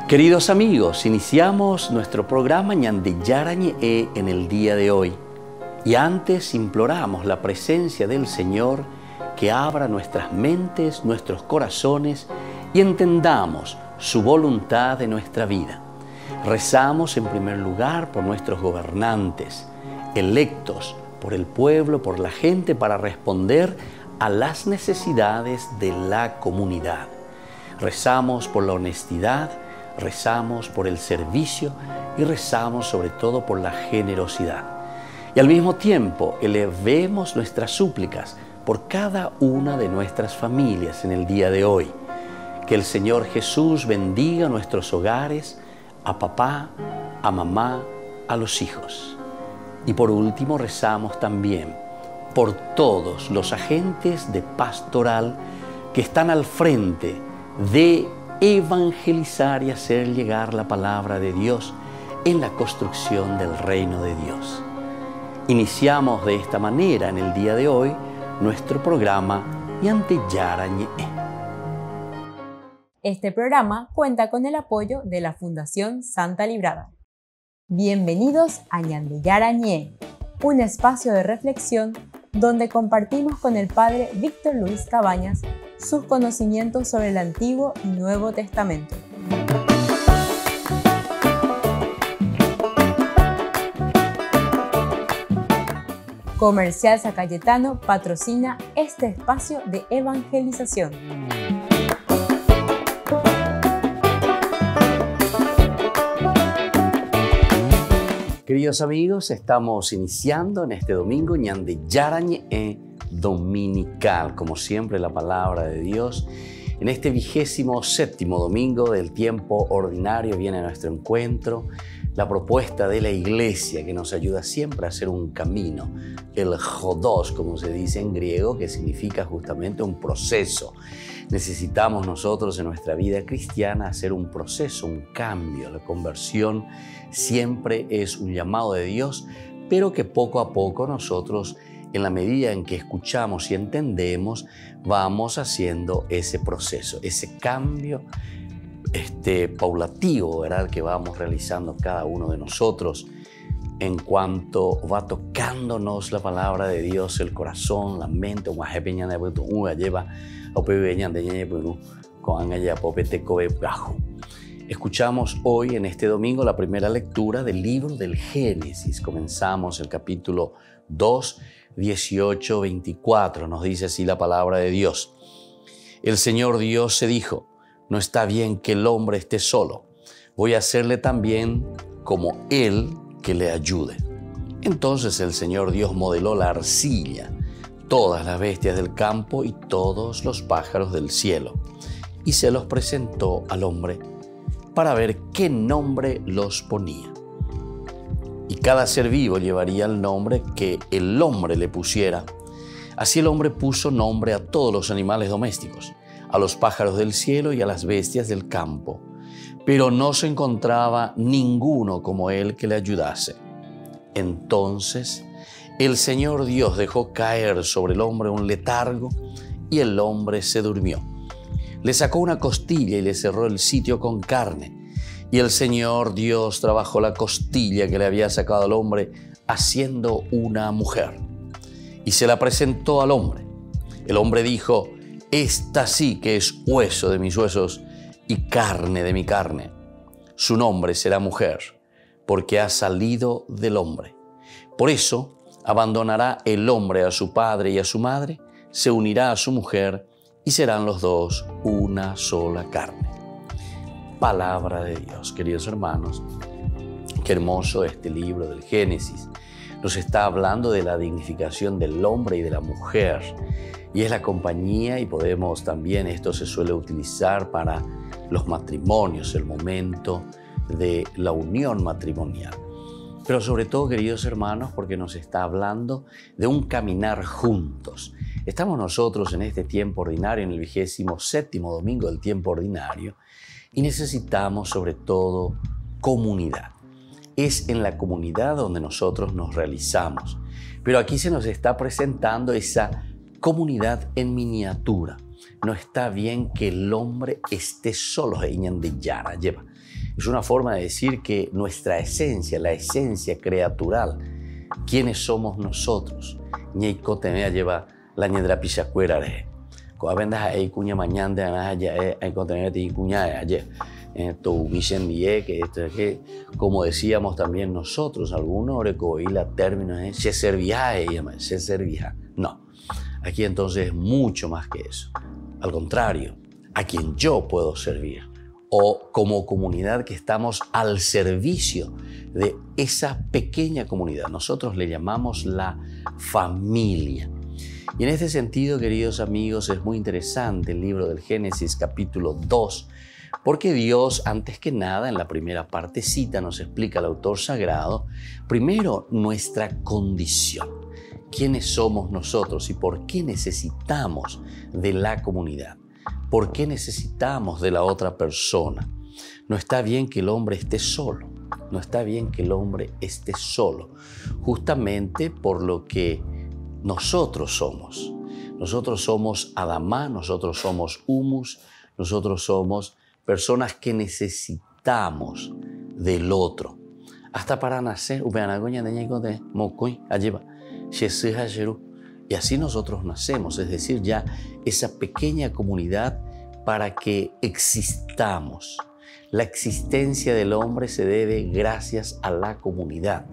Queridos amigos, iniciamos nuestro programa Ñande Yarañe en el día de hoy. Y antes imploramos la presencia del Señor que abra nuestras mentes, nuestros corazones y entendamos su voluntad en nuestra vida. Rezamos en primer lugar por nuestros gobernantes, electos por el pueblo, por la gente, para responder a las necesidades de la comunidad. Rezamos por la honestidad, rezamos por el servicio y rezamos sobre todo por la generosidad. Y al mismo tiempo elevemos nuestras súplicas por cada una de nuestras familias en el día de hoy. Que el Señor Jesús bendiga nuestros hogares, a papá, a mamá, a los hijos. Y por último rezamos también por todos los agentes de pastoral que están al frente de evangelizar y hacer llegar la palabra de Dios en la construcción del reino de Dios. Iniciamos de esta manera en el día de hoy nuestro programa Ñande Yarañe. Este programa cuenta con el apoyo de la Fundación Santa Librada. Bienvenidos a Ñande Yarañe, un espacio de reflexión donde compartimos con el Padre Víctor Luis Cabañas sus conocimientos sobre el Antiguo y Nuevo Testamento. Comercial San Cayetano patrocina este espacio de evangelización. Queridos amigos, estamos iniciando en este domingo Ñande Yarañe dominical, como siempre la palabra de Dios. En este 27º domingo del tiempo ordinario viene a nuestro encuentro la propuesta de la Iglesia que nos ayuda siempre a hacer un camino, el jodos, como se dice en griego, que significa justamente un proceso. Necesitamos nosotros en nuestra vida cristiana hacer un proceso, un cambio. La conversión siempre es un llamado de Dios, pero que poco a poco nosotros, en la medida en que escuchamos y entendemos, vamos haciendo ese proceso, ese cambio paulativo, ¿verdad?, que vamos realizando cada uno de nosotros en cuanto va tocándonos la palabra de Dios, el corazón, la mente. Escuchamos hoy en este domingo la primera lectura del libro del Génesis. Comenzamos el capítulo 2, 18, 24. Nos dice así la palabra de Dios. El Señor Dios se dijo: no está bien que el hombre esté solo. Voy a hacerle también como él que le ayude. Entonces el Señor Dios modeló la arcilla, todas las bestias del campo y todos los pájaros del cielo, y se los presentó al hombre para ver qué nombre los ponía. Y cada ser vivo llevaría el nombre que el hombre le pusiera. Así el hombre puso nombre a todos los animales domésticos, a los pájaros del cielo y a las bestias del campo. Pero no se encontraba ninguno como él que le ayudase. Entonces el Señor Dios dejó caer sobre el hombre un letargo y el hombre se durmió. Le sacó una costilla y le cerró el sitio con carne. Y el Señor Dios trabajó la costilla que le había sacado al hombre haciendo una mujer. Y se la presentó al hombre. El hombre dijo: esta sí que es hueso de mis huesos y carne de mi carne. Su nombre será mujer, porque ha salido del hombre. Por eso abandonará el hombre a su padre y a su madre, se unirá a su mujer y serán los dos una sola carne. Palabra de Dios. Queridos hermanos, qué hermoso este libro del Génesis. Nos está hablando de la dignificación del hombre y de la mujer. Y es la compañía, y podemos también, esto se suele utilizar para los matrimonios, el momento de la unión matrimonial. Pero sobre todo, queridos hermanos, porque nos está hablando de un caminar juntos. Estamos nosotros en este tiempo ordinario, en el 27º domingo del tiempo ordinario, y necesitamos sobre todo comunidad. Es en la comunidad donde nosotros nos realizamos. Pero aquí se nos está presentando esa comunidad en miniatura. No está bien que el hombre esté solo. Es una forma de decir que nuestra esencia, la esencia creatural, quiénes somos nosotros, ñeikotemea lleva la ñedra pichacuerare. Coavendas ahí cuña mañana de anaya encontré ti cuña ayer. Tu misión die que esto es que, como decíamos también nosotros, algunos orecoí la término es se servía se servía. No, aquí entonces es mucho más que eso. Al contrario, a quien yo puedo servir, o como comunidad que estamos al servicio de esa pequeña comunidad. Nosotros le llamamos la familia. Y en este sentido, queridos amigos, es muy interesante el libro del Génesis capítulo 2, porque Dios, antes que nada, en la primera partecita nos explica el autor sagrado, primero nuestra condición. ¿Quiénes somos nosotros y por qué necesitamos de la comunidad? ¿Por qué necesitamos de la otra persona? No está bien que el hombre esté solo. No está bien que el hombre esté solo. Justamente por lo que nosotros somos. Nosotros somos Adamá, nosotros somos humus, nosotros somos personas que necesitamos del otro. Hasta para nacer, y así nosotros nacemos, es decir, ya esa pequeña comunidad para que existamos. La existencia del hombre se debe gracias a la comunidad.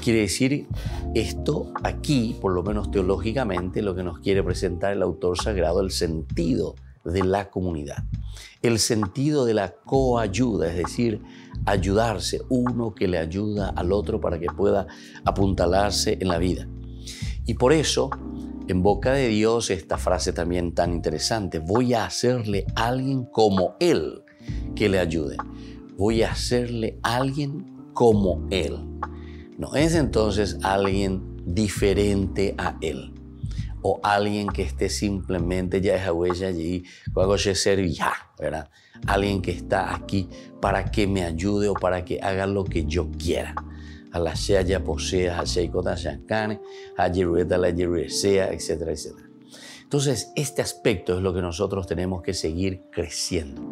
Quiere decir esto aquí, por lo menos teológicamente, lo que nos quiere presentar el autor sagrado, el sentido de la comunidad. El sentido de la coayuda, es decir, ayudarse, uno que le ayuda al otro para que pueda apuntalarse en la vida. Y por eso, en boca de Dios, esta frase también tan interesante, voy a hacerle a alguien como Él que le ayude. Voy a hacerle a alguien como Él. No es entonces alguien diferente a Él. O alguien que esté simplemente ya es huella allí, cuando se servirá, ¿verdad? Alguien que está aquí para que me ayude o para que haga lo que yo quiera. A la sea ya posea, a sheikota shankane, a jirueta la jiruesea, etcétera, etcétera. Entonces, este aspecto es lo que nosotros tenemos que seguir creciendo.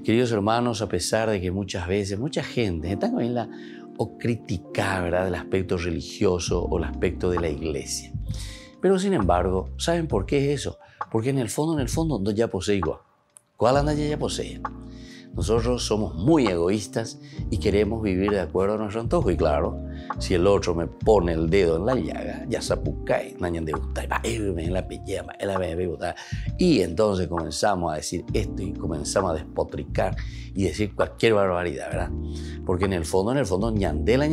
Queridos hermanos, a pesar de que muchas veces, mucha gente está con la o criticar, ¿verdad?, el aspecto religioso o el aspecto de la iglesia. Pero sin embargo, ¿saben por qué es eso? Porque en el fondo, no ya posee igual. ¿Cuál anda ya posee? Nosotros somos muy egoístas y queremos vivir de acuerdo a nuestro antojo. Y claro, si el otro me pone el dedo en la llaga, ya se apucae, en la pelleja, y entonces comenzamos a decir esto y comenzamos a despotricar y decir cualquier barbaridad, ¿verdad? Porque en el fondo, ñandela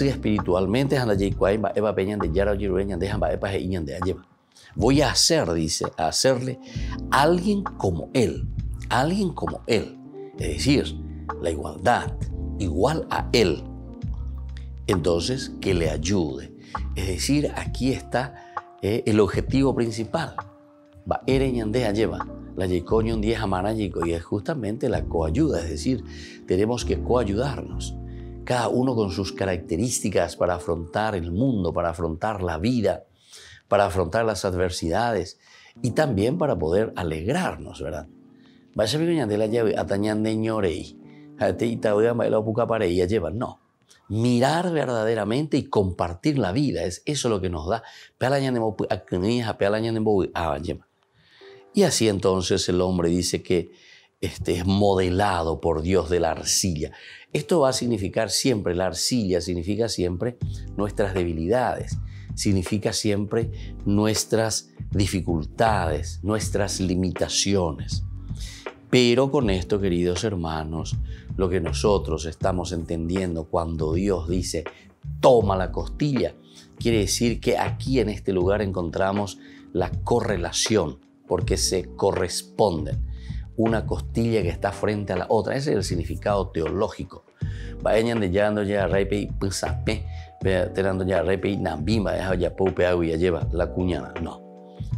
espiritualmente, voy a hacer, dice, a hacerle a alguien como Él. Alguien como Él, es decir, la igualdad, igual a Él. Entonces, que le ayude. Es decir, aquí está el objetivo principal. La y es justamente la coayuda, es decir, tenemos que coayudarnos. Cada uno con sus características para afrontar el mundo, para afrontar la vida, para afrontar las adversidades y también para poder alegrarnos, ¿verdad? Vaya de la llave atañan de ñorei, no. Mirar verdaderamente y compartir la vida, es eso lo que nos da. Y así entonces el hombre dice que es modelado por Dios de la arcilla. Esto va a significar siempre, la arcilla significa siempre nuestras debilidades, significa siempre nuestras dificultades, nuestras limitaciones. Pero con esto, queridos hermanos, lo que nosotros estamos entendiendo cuando Dios dice, toma la costilla, quiere decir que aquí en este lugar encontramos la correlación, porque se corresponden. Una costilla que está frente a la otra. Ese es el significado teológico. Vayan de yando ya reipe pensape, terando ya reipe nambima, ya poupe agua y lleva la cuñana. No.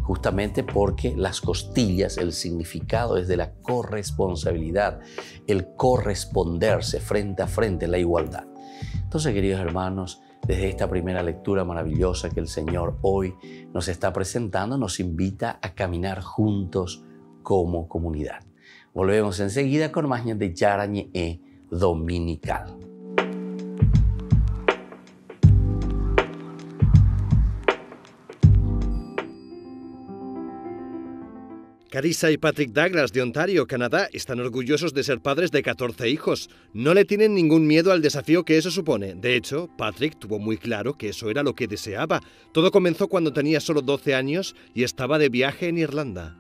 Justamente porque las costillas, el significado es de la corresponsabilidad, el corresponderse frente a frente, la igualdad. Entonces, queridos hermanos, desde esta primera lectura maravillosa que el Señor hoy nos está presentando, nos invita a caminar juntos como comunidad. Volvemos enseguida con más de Yarañe Dominical. Carissa y Patrick Douglas de Ontario, Canadá, están orgullosos de ser padres de 14 hijos. No le tienen ningún miedo al desafío que eso supone. De hecho, Patrick tuvo muy claro que eso era lo que deseaba. Todo comenzó cuando tenía solo 12 años y estaba de viaje en Irlanda.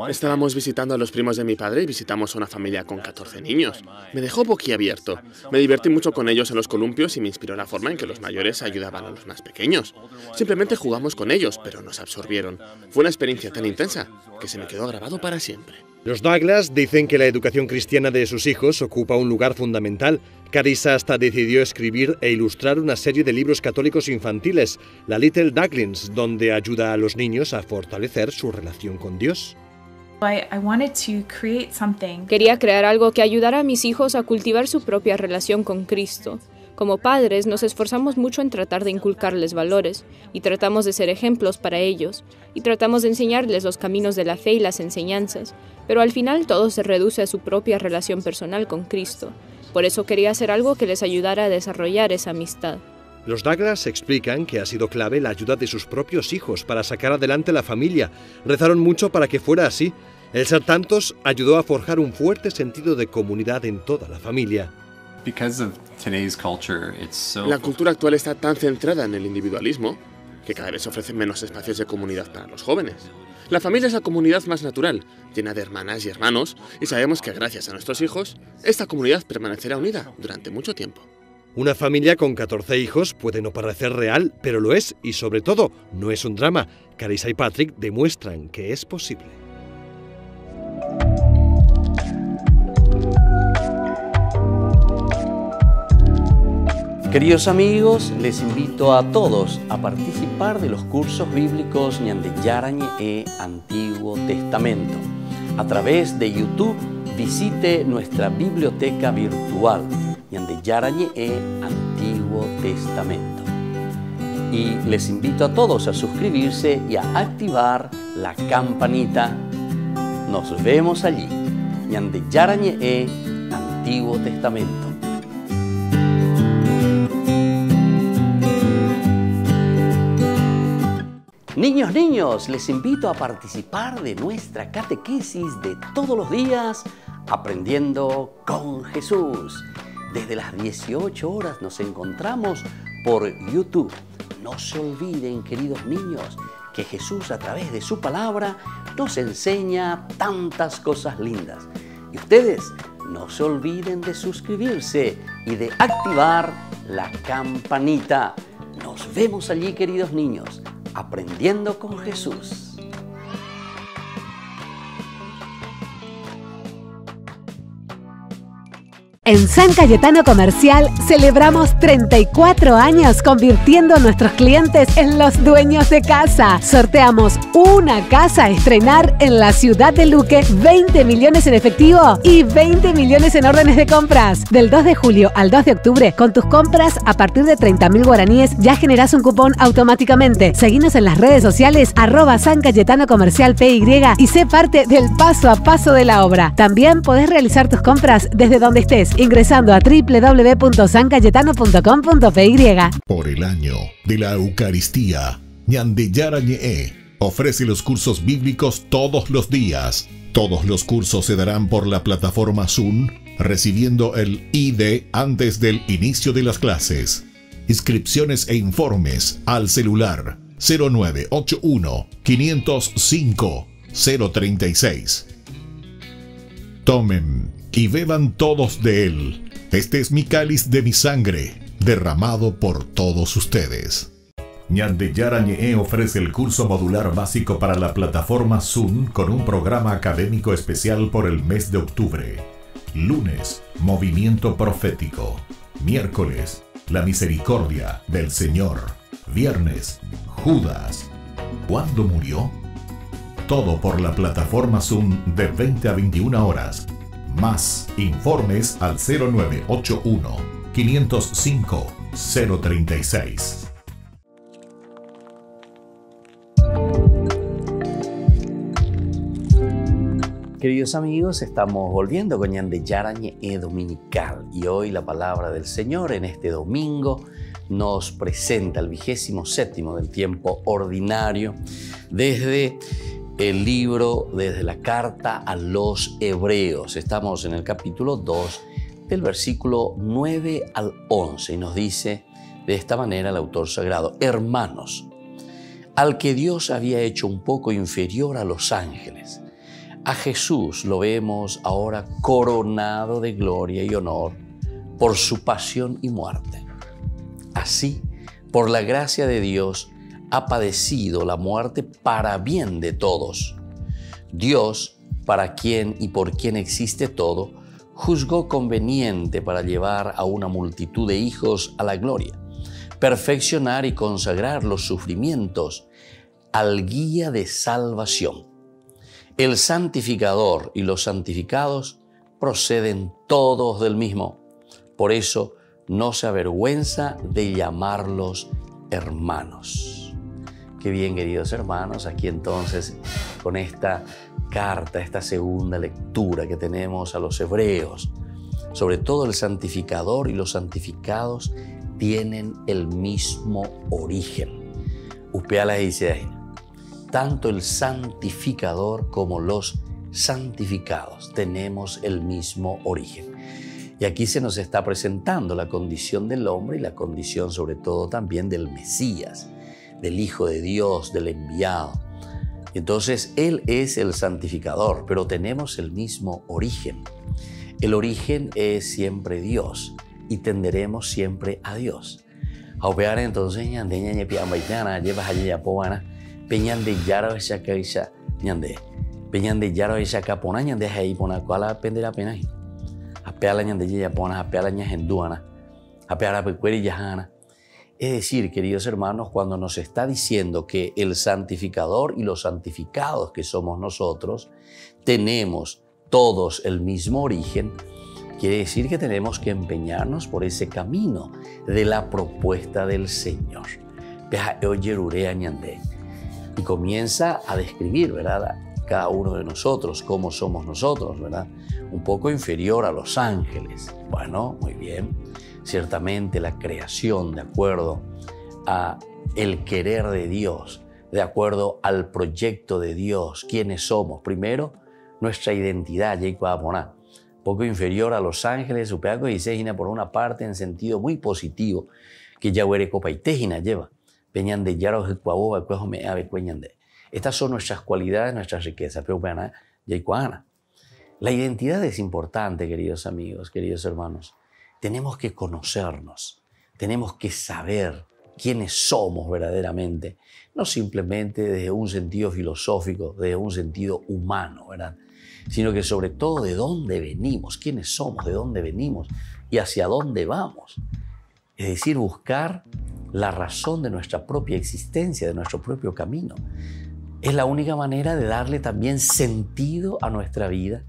Estábamos visitando a los primos de mi padre y visitamos a una familia con 14 niños. Me dejó boquiabierto. Me divertí mucho con ellos en los columpios y me inspiró la forma en que los mayores ayudaban a los más pequeños. Simplemente jugamos con ellos, pero nos absorbieron. Fue una experiencia tan intensa que se me quedó grabado para siempre. Los Douglas dicen que la educación cristiana de sus hijos ocupa un lugar fundamental. Carissa hasta decidió escribir e ilustrar una serie de libros católicos infantiles, la Little Douglins, donde ayuda a los niños a fortalecer su relación con Dios. Quería crear algo que ayudara a mis hijos a cultivar su propia relación con Cristo. Como padres nos esforzamos mucho en tratar de inculcarles valores y tratamos de ser ejemplos para ellos y tratamos de enseñarles los caminos de la fe y las enseñanzas, pero al final todo se reduce a su propia relación personal con Cristo. Por eso quería hacer algo que les ayudara a desarrollar esa amistad. Los Douglas explican que ha sido clave la ayuda de sus propios hijos para sacar adelante la familia. Rezaron mucho para que fuera así. El ser tantos ayudó a forjar un fuerte sentido de comunidad en toda la familia. La cultura actual está tan centrada en el individualismo que cada vez ofrecen menos espacios de comunidad para los jóvenes. La familia es la comunidad más natural, llena de hermanas y hermanos, y sabemos que gracias a nuestros hijos, esta comunidad permanecerá unida durante mucho tiempo. Una familia con 14 hijos puede no parecer real, pero lo es, y sobre todo, no es un drama. Carissa y Patrick demuestran que es posible. Queridos amigos, les invito a todos a participar de los cursos bíblicos Ñande Yarañe Antiguo Testamento. A través de YouTube, visite nuestra biblioteca virtual Ñande Yarañe Antiguo Testamento. Y les invito a todos a suscribirse y a activar la campanita. Nos vemos allí. Ñande Yarañe Antiguo Testamento. Niños, les invito a participar de nuestra catequesis de todos los días, Aprendiendo con Jesús. Desde las 18 horas nos encontramos por YouTube. No se olviden, queridos niños, que Jesús a través de su palabra nos enseña tantas cosas lindas. Y ustedes no se olviden de suscribirse y de activar la campanita. Nos vemos allí, queridos niños. Aprendiendo con Jesús. En San Cayetano Comercial celebramos 34 años convirtiendo a nuestros clientes en los dueños de casa. Sorteamos una casa a estrenar en la ciudad de Luque, 20 millones en efectivo y 20 millones en órdenes de compras. Del 2 de julio al 2 de octubre, con tus compras a partir de 30.000 guaraníes ya generás un cupón automáticamente. Seguinos en las redes sociales @San Cayetano Comercial PY y sé parte del paso a paso de la obra. También podés realizar tus compras desde donde estés, ingresando a www.sancayetano.com.py. Por el año de la Eucaristía, Ñande Yarañe ofrece los cursos bíblicos todos los días. Todos los cursos se darán por la plataforma Zoom, recibiendo el ID antes del inicio de las clases. Inscripciones e informes al celular 0981 505 036. Tomen y beban todos de él. Este es mi cáliz de mi sangre, derramado por todos ustedes. Ñande Yarañe ofrece el curso modular básico para la plataforma Zoom con un programa académico especial por el mes de octubre. Lunes, movimiento profético. Miércoles, la misericordia del Señor. Viernes, Judas. ¿Cuándo murió? Todo por la plataforma Zoom de 20 a 21 horas. Más informes al 0981 505 036. Queridos amigos, estamos volviendo con Ñande Yarañe Dominical y hoy la palabra del Señor en este domingo nos presenta el 27º del tiempo ordinario desde el libro, desde la carta a los Hebreos. Estamos en el capítulo 2 del versículo 9 al 11 y nos dice de esta manera el autor sagrado: hermanos, al que Dios había hecho un poco inferior a los ángeles, a Jesús lo vemos ahora coronado de gloria y honor por su pasión y muerte. Así, por la gracia de Dios, ha padecido la muerte para bien de todos. Dios, para quien y por quien existe todo, juzgó conveniente para llevar a una multitud de hijos a la gloria, perfeccionar y consagrar los sufrimientos al guía de salvación. El santificador y los santificados proceden todos del mismo. Por eso no se avergüenza de llamarlos hermanos. Qué bien, queridos hermanos, aquí entonces con esta carta, esta segunda lectura que tenemos a los hebreos, sobre todo el santificador y los santificados tienen el mismo origen. Upeala dice ahí, tanto el santificador como los santificados tenemos el mismo origen. Y aquí se nos está presentando la condición del hombre y la condición sobre todo también del Mesías, del Hijo de Dios, del enviado. Entonces, Él es el santificador, pero tenemos el mismo origen. El origen es siempre Dios y tenderemos siempre a Dios. Aupear entonces, ñandeña ñepiambaitana, llevas allí ya pobana, peñan de yaro esa cabeza ñande, peñan de yaro esa capona ñande ahí pona cuala pende la pena. Apeala ñande ya pona, apeala ñajenduana, apeala pecueri yajana. Es decir, queridos hermanos, cuando nos está diciendo que el santificador y los santificados que somos nosotros tenemos todos el mismo origen, quiere decir que tenemos que empeñarnos por ese camino de la propuesta del Señor. Y comienza a describir, ¿verdad?, cada uno de nosotros, cómo somos nosotros, ¿verdad? Un poco inferior a los ángeles. Bueno, muy bien. Ciertamente la creación, de acuerdo a el querer de Dios, de acuerdo al proyecto de Dios, quiénes somos. Primero, nuestra identidad, poco inferior a los ángeles, supeaco y sejina por una parte en sentido muy positivo, que ya huere copa y tejina lleva. Peñan de yaro cuaboba, cuejo me ave cueñande. Estas son nuestras cualidades, nuestras riquezas, pero peana yaicuana. La identidad es importante, queridos amigos, queridos hermanos. Tenemos que conocernos, tenemos que saber quiénes somos verdaderamente, no simplemente desde un sentido filosófico, desde un sentido humano, ¿verdad?, sino que sobre todo de dónde venimos, quiénes somos, de dónde venimos y hacia dónde vamos. Es decir, buscar la razón de nuestra propia existencia, de nuestro propio camino. Es la única manera de darle también sentido a nuestra vida,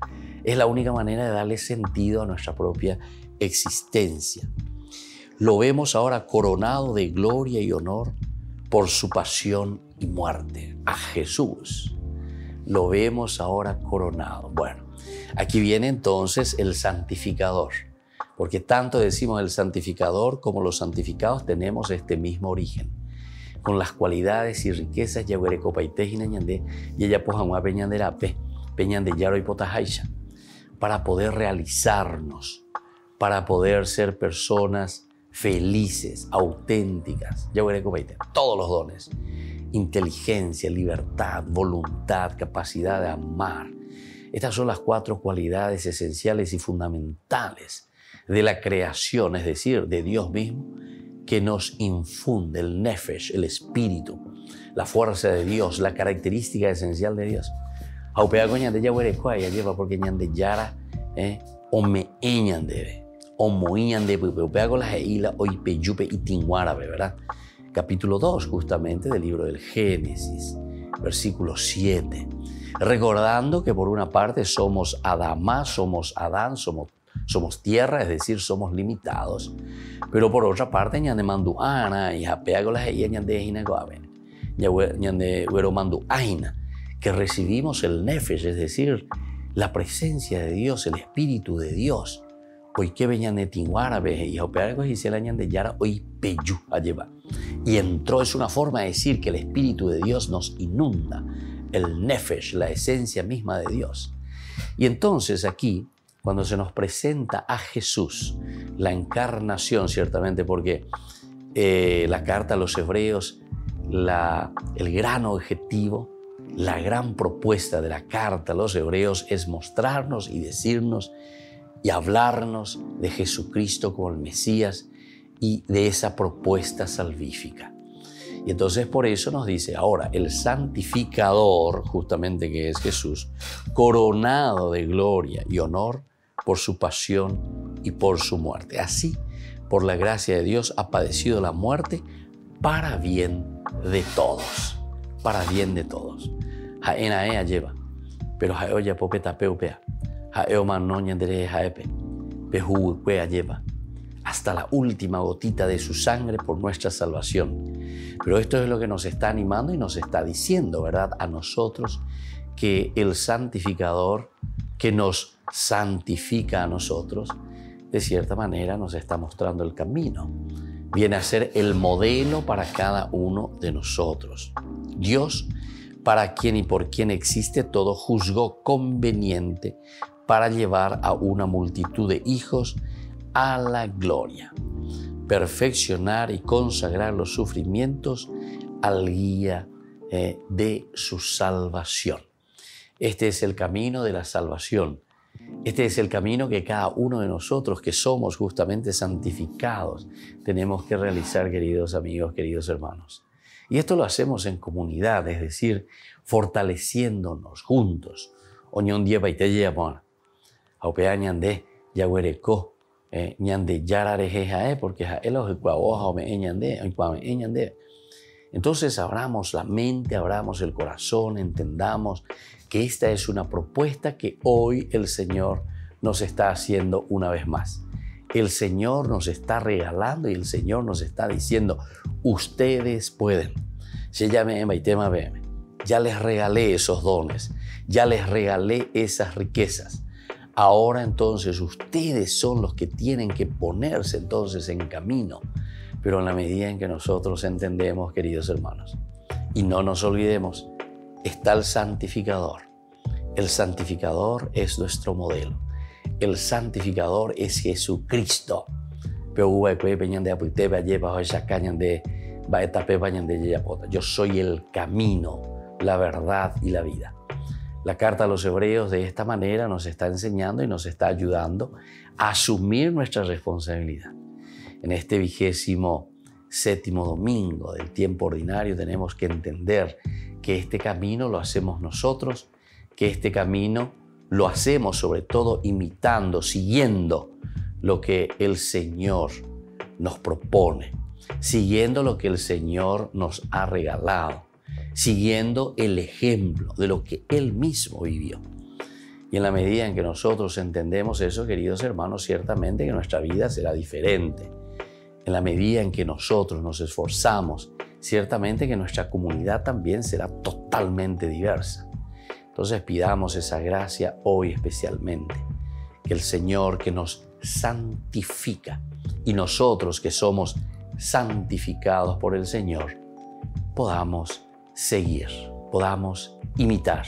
es la única manera de darle sentido a nuestra propia existencia. Lo vemos ahora coronado de gloria y honor por su pasión y muerte. A Jesús lo vemos ahora coronado. Bueno, aquí viene entonces el santificador, porque tanto decimos el santificador como los santificados tenemos este mismo origen, con las cualidades y riquezas para poder realizarnos, para poder ser personas felices, auténticas, todos los dones, inteligencia, libertad, voluntad, capacidad de amar. Estas son las 4 cualidades esenciales y fundamentales de la creación, es decir, de Dios mismo, que nos infunde el nefesh, el espíritu, la fuerza de Dios, la característica esencial de Dios. Aupea coña ya huele cuaya lleva porque ñande yara o me eñande o moíñande upea con las eila hoy peyupe y tinguárabe, ¿verdad? Capítulo 2 justamente del libro del Génesis, versículo 7. Recordando que por una parte somos Adamá, somos Adán, somos tierra, es decir, somos limitados, pero por otra parte ñande mandu ana y apea con las eila ñande hina goabe ñande huero mandu aina, que recibimos el nefesh, es decir, la presencia de Dios, el Espíritu de Dios. Hoy que venían de Tinguarabe y Opeargo y se la de Yara hoy Peyu a llevar. Y entró, es una forma de decir que el Espíritu de Dios nos inunda, el Nefesh, la esencia misma de Dios. Y entonces aquí, cuando se nos presenta a Jesús, la encarnación, ciertamente, porque la carta a los hebreos, el gran objetivo, la gran propuesta de la carta a los hebreos es mostrarnos y decirnos y hablarnos de Jesucristo como el Mesías y de esa propuesta salvífica. Y entonces por eso nos dice ahora el santificador, justamente que es Jesús, coronado de gloria y honor por su pasión y por su muerte. Así, por la gracia de Dios, ha padecido la muerte para bien de todos. Para bien de todos. Jaenaea lleva, pero jaeo ya popeta peupea, jaeo manoña dere jaepe, pejuhuepea lleva, hasta la última gotita de su sangre por nuestra salvación. Pero esto es lo que nos está animando y nos está diciendo, ¿verdad? A nosotros que el santificador que nos santifica a nosotros, de cierta manera nos está mostrando el camino. Viene a ser el modelo para cada uno de nosotros. Dios, para quien y por quien existe todo, juzgó conveniente para llevar a una multitud de hijos a la gloria, perfeccionar y consagrar los sufrimientos al guía de su salvación. Este es el camino de la salvación. Este es el camino que cada uno de nosotros que somos justamente santificados tenemos que realizar, queridos amigos, queridos hermanos. Y esto lo hacemos en comunidad, es decir, fortaleciéndonos juntos. Oñón dieva y te lleva, aupea ñandé, yaguereco, ñande yararejejae, porque jaelos ecuaoja o me ñandé. Entonces abramos la mente, abramos el corazón, entendamos que esta es una propuesta que hoy el Señor nos está haciendo una vez más. El Señor nos está regalando y el Señor nos está diciendo, ustedes pueden. Ya les regalé esos dones, ya les regalé esas riquezas. Ahora entonces ustedes son los que tienen que ponerse entonces en camino. Pero en la medida en que nosotros entendemos, queridos hermanos, y no nos olvidemos, está el santificador. El santificador es nuestro modelo. El santificador es Jesucristo. Yo soy el camino, la verdad y la vida. La carta a los hebreos de esta manera nos está enseñando y nos está ayudando a asumir nuestra responsabilidad. En este 27º domingo del tiempo ordinario tenemos que entender que este camino lo hacemos nosotros, que este camino lo hacemos sobre todo imitando, siguiendo lo que el Señor nos propone, siguiendo lo que el Señor nos ha regalado, siguiendo el ejemplo de lo que Él mismo vivió. Y en la medida en que nosotros entendemos eso, queridos hermanos, ciertamente que nuestra vida será diferente. En la medida en que nosotros nos esforzamos, ciertamente que nuestra comunidad también será totalmente diversa. Entonces pidamos esa gracia hoy especialmente, que el Señor que nos santifica y nosotros que somos santificados por el Señor, podamos seguir, podamos imitar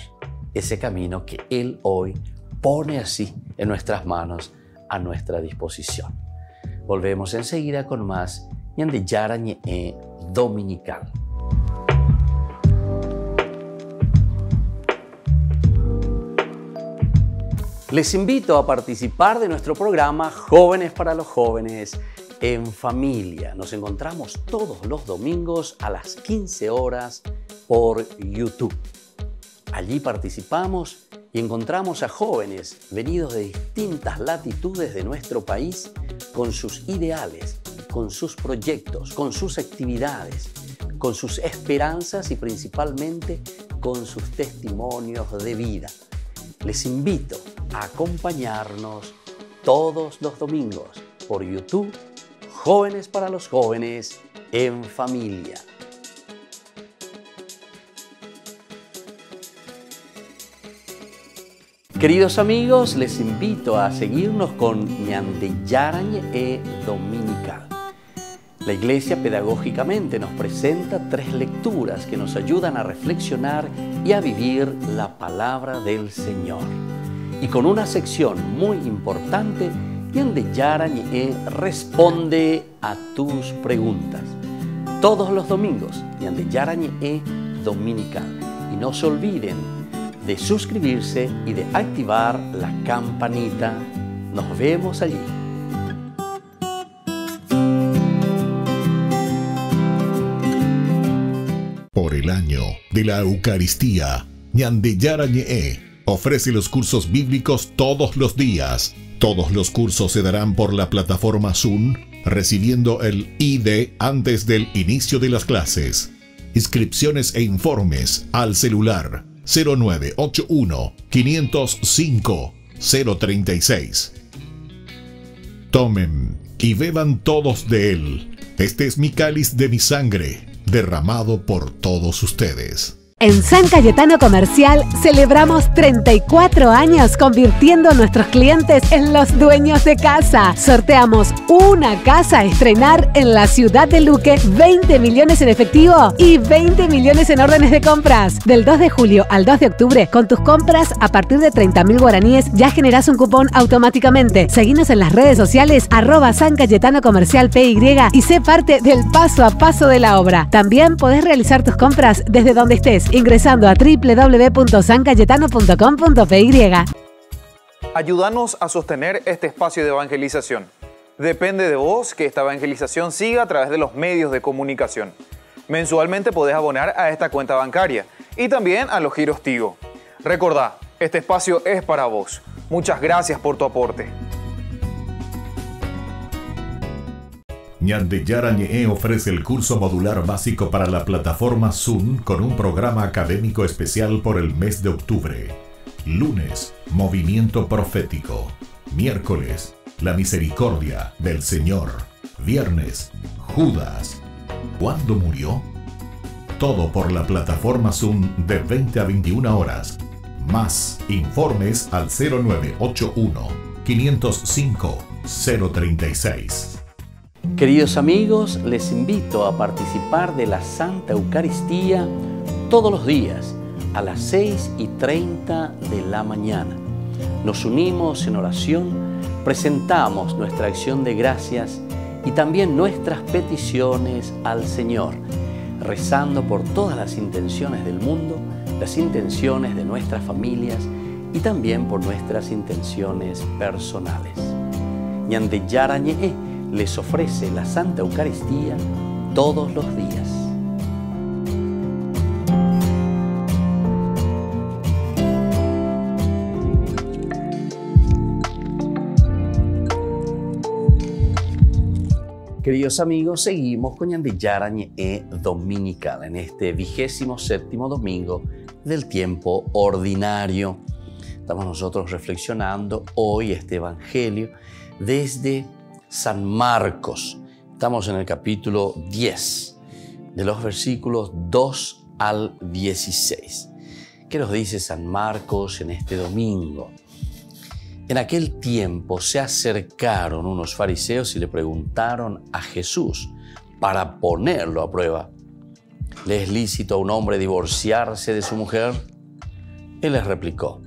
ese camino que Él hoy pone así en nuestras manos, a nuestra disposición. Volvemos enseguida con más Ñande Yara Ñe'e Dominical. Les invito a participar de nuestro programa Jóvenes para los Jóvenes en Familia. Nos encontramos todos los domingos a las 15 horas por YouTube. Allí participamos y encontramos a jóvenes venidos de distintas latitudes de nuestro país con sus ideales, con sus proyectos, con sus actividades, con sus esperanzas y principalmente con sus testimonios de vida. Les invito a acompañarnos todos los domingos por YouTube, Jóvenes para los Jóvenes en Familia. Queridos amigos, les invito a seguirnos con Ñande Yarañe Dominical. La Iglesia pedagógicamente nos presenta 3 lecturas que nos ayudan a reflexionar y a vivir la palabra del Señor. Y con una sección muy importante, Ñande Yarañe responde a tus preguntas. Todos los domingos, Ñande Yarañe Dominical. Y no se olviden de suscribirse y de activar la campanita. Nos vemos allí. Por el año de la Eucaristía, Ñande Yarañe ofrece los cursos bíblicos todos los días. Todos los cursos se darán por la plataforma Zoom, recibiendo el ID antes del inicio de las clases. Inscripciones e informes al celular 0981 505 036. Tomen y beban todos de él. Este es mi cáliz de mi sangre, derramado por todos ustedes. En San Cayetano Comercial celebramos 34 años convirtiendo a nuestros clientes en los dueños de casa. Sorteamos una casa a estrenar en la ciudad de Luque, 20 millones en efectivo y 20 millones en órdenes de compras. Del 2 de julio al 2 de octubre, con tus compras a partir de 30.000 guaraníes ya generás un cupón automáticamente. Seguinos en las redes sociales @San Cayetano Comercial PY y sé parte del paso a paso de la obra. También podés realizar tus compras desde donde estés, ingresando a www.sancayetano.com.py. Ayúdanos a sostener este espacio de evangelización. Depende de vos que esta evangelización siga a través de los medios de comunicación. Mensualmente podés abonar a esta cuenta bancaria y también a los giros Tigo. Recordá, este espacio es para vos. Muchas gracias por tu aporte. Ñande Yarañe ofrece el curso modular básico para la plataforma Zoom con un programa académico especial por el mes de octubre. Lunes, movimiento profético. Miércoles, la misericordia del Señor. Viernes, Judas. ¿Cuándo murió? Todo por la plataforma Zoom de 20 a 21 horas. Más informes al 0981 505 036. Queridos amigos, les invito a participar de la Santa Eucaristía todos los días a las 6:30 de la mañana. Nos unimos en oración, presentamos nuestra acción de gracias y también nuestras peticiones al Señor, rezando por todas las intenciones del mundo, las intenciones de nuestras familias y también por nuestras intenciones personales. Ñande Yarañe les ofrece la Santa Eucaristía todos los días. Queridos amigos, seguimos con Ñande Yarañe Dominical en este 27º domingo del tiempo ordinario. Estamos nosotros reflexionando hoy este Evangelio desde San Marcos. Estamos en el capítulo 10, de los versículos 2 al 16. ¿Qué nos dice San Marcos en este domingo? En aquel tiempo se acercaron unos fariseos y le preguntaron a Jesús para ponerlo a prueba: ¿le es lícito a un hombre divorciarse de su mujer? Él les replicó: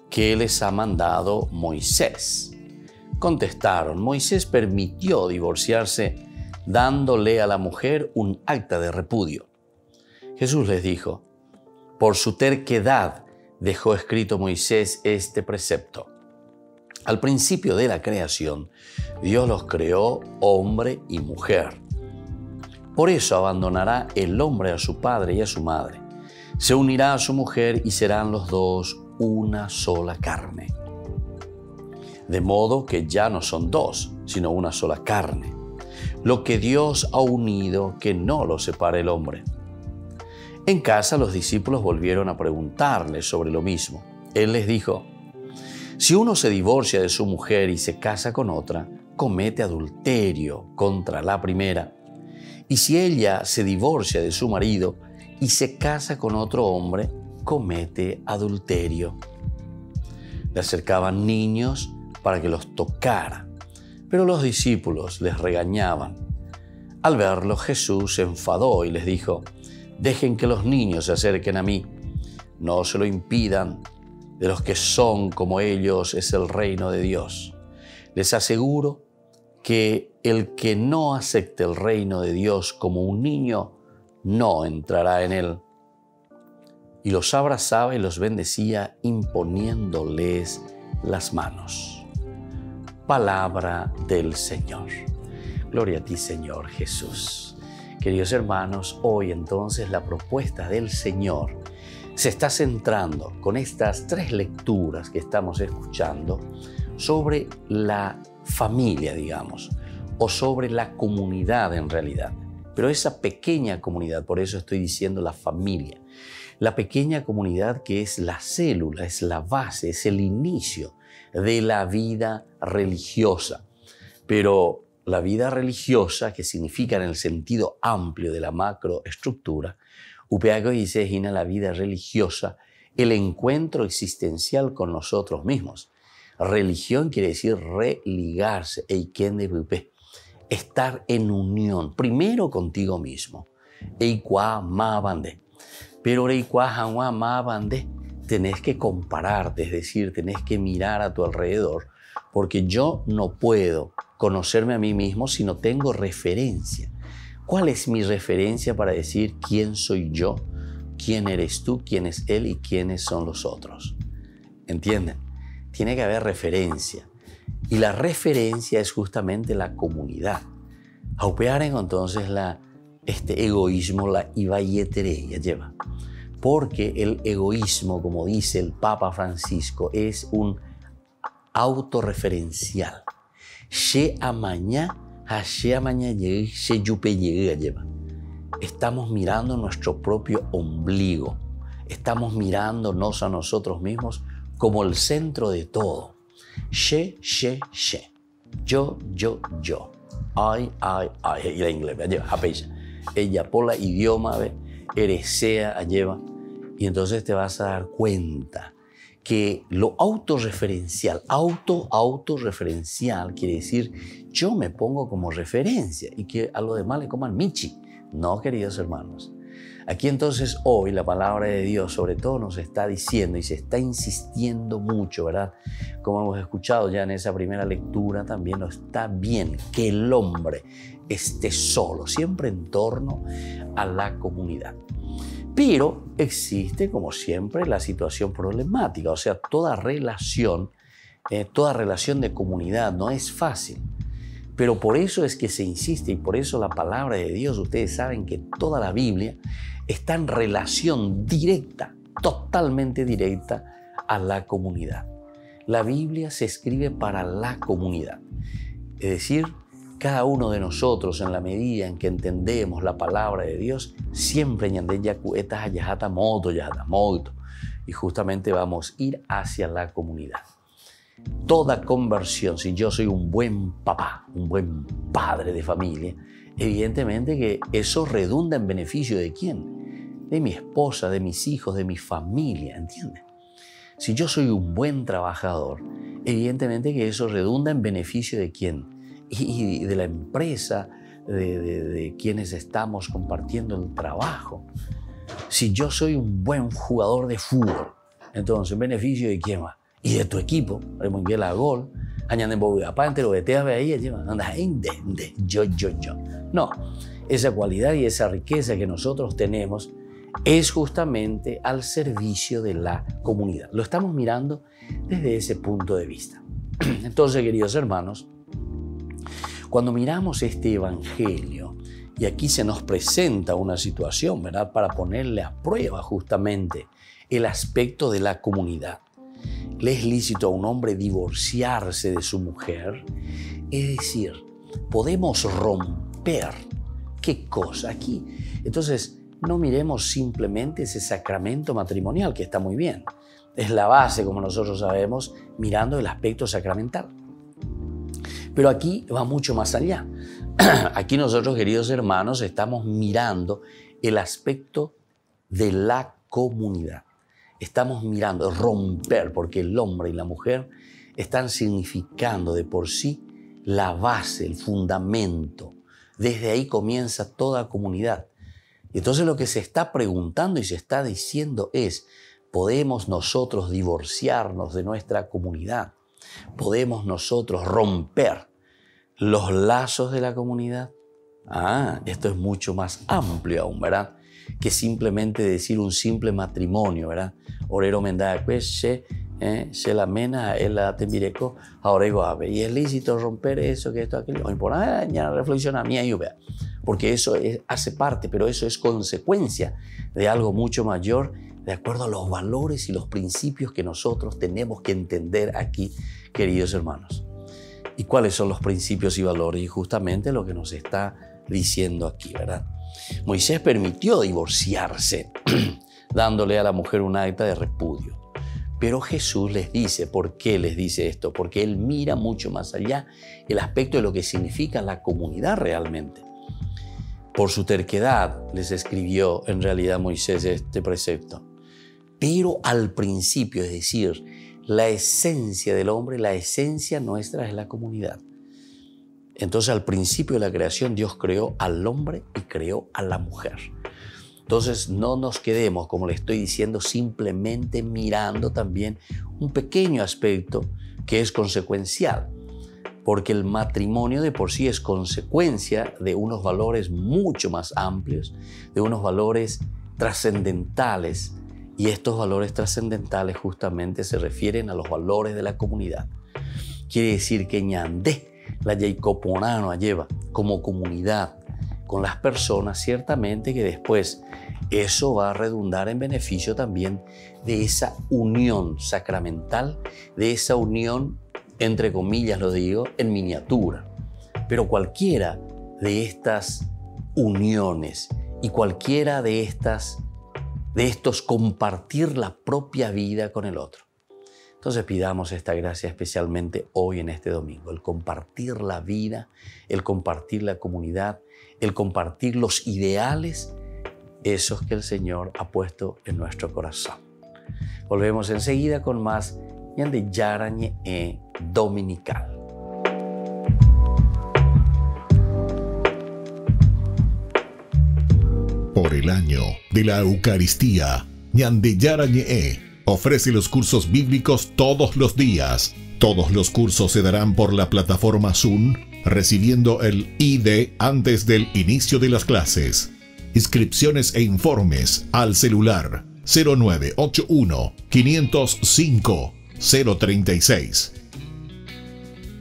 ¿qué les ha mandado Moisés? Contestaron: Moisés permitió divorciarse dándole a la mujer un acta de repudio. Jesús les dijo: por su terquedad dejó escrito Moisés este precepto. Al principio de la creación, Dios los creó hombre y mujer. Por eso abandonará el hombre a su padre y a su madre. Se unirá a su mujer y serán los dos una sola carne. De modo que ya no son dos, sino una sola carne. Lo que Dios ha unido, que no lo separe el hombre. En casa los discípulos volvieron a preguntarle sobre lo mismo. Él les dijo: si uno se divorcia de su mujer y se casa con otra, comete adulterio contra la primera. Y si ella se divorcia de su marido y se casa con otro hombre, comete adulterio. Le acercaban niños para que los tocara, pero los discípulos les regañaban. Al verlo, Jesús se enfadó y les dijo: dejen que los niños se acerquen a mí, no se lo impidan. De los que son como ellos es el reino de Dios. Les aseguro que el que no acepte el reino de Dios como un niño, no entrará en él. Y los abrazaba y los bendecía imponiéndoles las manos. Palabra del Señor. Gloria a ti, Señor Jesús. Queridos hermanos, hoy entonces la propuesta del Señor se está centrando con estas 3 lecturas que estamos escuchando sobre la familia, digamos, o sobre la comunidad en realidad. Pero esa pequeña comunidad, por eso estoy diciendo la familia, la pequeña comunidad que es la célula, es la base, es el inicio de la vida religiosa. Pero la vida religiosa, que significa en el sentido amplio de la macroestructura, upeago dice en la vida religiosa, el encuentro existencial con nosotros mismos. Religión quiere decir religarse, estar en unión, primero contigo mismo. Pero tenés que compararte, es decir, tenés que mirar a tu alrededor, porque yo no puedo conocerme a mí mismo si no tengo referencia. ¿Cuál es mi referencia para decir quién soy yo, quién eres tú, quién es él y quiénes son los otros? ¿Entienden? Tiene que haber referencia. Y la referencia es justamente la comunidad. Aupearen entonces este egoísmo, la ibayetereya lleva. Porque el egoísmo, como dice el Papa Francisco, es un autorreferencial. Estamos mirando nuestro propio ombligo. Estamos mirándonos a nosotros mismos como el centro de todo. Yo. Ay. Y la inglés, ella por la idioma, eresea, lleva. Y entonces te vas a dar cuenta que lo autorreferencial quiere decir yo me pongo como referencia y que a lo demás le coman michi. No, queridos hermanos. Aquí entonces hoy la palabra de Dios sobre todo nos está diciendo y se está insistiendo mucho, ¿verdad? Como hemos escuchado ya en esa primera lectura, también no está bien que el hombre esté solo, siempre en torno a la comunidad. Pero existe, como siempre, la situación problemática, o sea, toda relación de comunidad no es fácil. Pero por eso es que se insiste y por eso la palabra de Dios, ustedes saben que toda la Biblia está en relación directa, totalmente directa a la comunidad. La Biblia se escribe para la comunidad. Es decir, cada uno de nosotros, en la medida en que entendemos la palabra de Dios, siempre y justamente vamos a ir hacia la comunidad. Toda conversión, si yo soy un buen papá, un buen padre de familia, evidentemente que eso redunda en beneficio ¿de quién? De mi esposa, de mis hijos, de mi familia, ¿entienden? Si yo soy un buen trabajador, evidentemente que eso redunda en beneficio ¿de quién? Y de la empresa, de quienes estamos compartiendo el trabajo. Si yo soy un buen jugador de fútbol, entonces en beneficio ¿de quién va? Y de tu equipo, el mundial a gol, yo. No, esa cualidad y esa riqueza que nosotros tenemos es justamente al servicio de la comunidad. Lo estamos mirando desde ese punto de vista. Entonces, queridos hermanos, cuando miramos este evangelio, y aquí se nos presenta una situación, ¿verdad?, para ponerle a prueba justamente el aspecto de la comunidad. ¿Le es lícito a un hombre divorciarse de su mujer? Es decir, podemos romper. ¿Qué cosa aquí? Entonces, no miremos simplemente ese sacramento matrimonial, que está muy bien. Es la base, como nosotros sabemos, mirando el aspecto sacramental. Pero aquí va mucho más allá. Aquí nosotros, queridos hermanos, estamos mirando el aspecto de la comunidad. estamos mirando, romper, porque el hombre y la mujer están significando de por sí la base, el fundamento. Desde ahí comienza toda comunidad. Y entonces lo que se está preguntando y se está diciendo es, ¿podemos nosotros divorciarnos de nuestra comunidad? ¿Podemos nosotros romper los lazos de la comunidad? Esto es mucho más amplio aún, ¿verdad? Que simplemente decir un simple matrimonio, ¿verdad? Orero menda se la mena el tembireko ahorego ave. Y es lícito romper eso, que esto, aquello. Y por ahí ya reflexiona mía y vea. Porque eso hace parte, pero eso es consecuencia de algo mucho mayor, de acuerdo a los valores y los principios que nosotros tenemos que entender aquí, queridos hermanos. ¿Y cuáles son los principios y valores? Y justamente lo que nos está diciendo aquí, ¿verdad? Moisés permitió divorciarse, dándole a la mujer un acta de repudio. Pero Jesús les dice, ¿por qué les dice esto? Porque Él mira mucho más allá el aspecto de lo que significa la comunidad realmente. Por su terquedad les escribió en realidad Moisés este precepto. Pero al principio, es decir, la esencia del hombre, la esencia nuestra es la comunidad. Entonces al principio de la creación Dios creó al hombre y creó a la mujer. Entonces no nos quedemos, como le estoy diciendo, simplemente mirando también un pequeño aspecto que es consecuencial, porque el matrimonio de por sí es consecuencia de unos valores mucho más amplios, de unos valores trascendentales, y estos valores trascendentales justamente se refieren a los valores de la comunidad. Quiere decir que ñandé, la Yaicoponano lleva como comunidad con las personas, ciertamente que después eso va a redundar en beneficio también de esa unión sacramental, de esa unión, entre comillas lo digo, en miniatura. Pero cualquiera de estas uniones y cualquiera de estos compartir la propia vida con el otro. Entonces pidamos esta gracia especialmente hoy en este domingo, el compartir la vida, el compartir la comunidad, el compartir los ideales, esos que el Señor ha puesto en nuestro corazón. Volvemos enseguida con más Ñande Yarañe Dominical. Por el año de la Eucaristía, Ñande Yarañe ofrece los cursos bíblicos todos los días. Todos los cursos se darán por la plataforma Zoom, recibiendo el ID antes del inicio de las clases. Inscripciones e informes al celular 0981 505 036.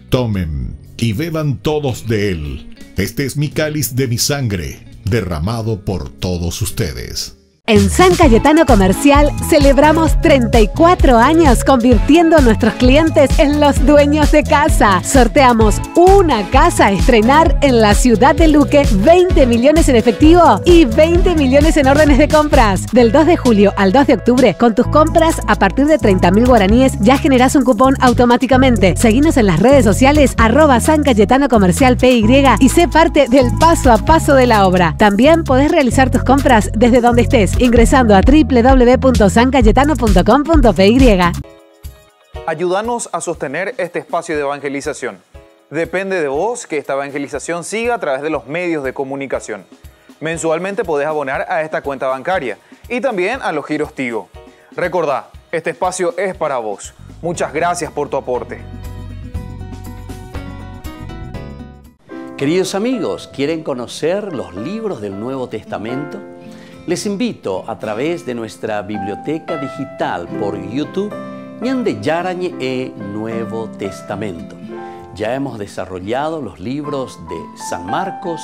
Tomen y beban todos de él. Este es mi cáliz de mi sangre, derramado por todos ustedes. En San Cayetano Comercial celebramos 34 años convirtiendo a nuestros clientes en los dueños de casa. Sorteamos una casa a estrenar en la ciudad de Luque, 20 millones en efectivo y 20 millones en órdenes de compras. Del 2 de julio al 2 de octubre, con tus compras a partir de 30.000 guaraníes ya generás un cupón automáticamente. Seguinos en las redes sociales @San Cayetano Comercial PY y sé parte del paso a paso de la obra. También podés realizar tus compras desde donde estés, ingresando a www.sancayetano.com.py. Ayúdanos a sostener este espacio de evangelización. Depende de vos que esta evangelización siga a través de los medios de comunicación. Mensualmente podés abonar a esta cuenta bancaria y también a los giros Tigo. Recordá, este espacio es para vos. Muchas gracias por tu aporte. Queridos amigos, ¿quieren conocer los libros del Nuevo Testamento? Les invito a través de nuestra biblioteca digital por YouTube, Ñande Yarañe Nuevo Testamento. Ya hemos desarrollado los libros de San Marcos,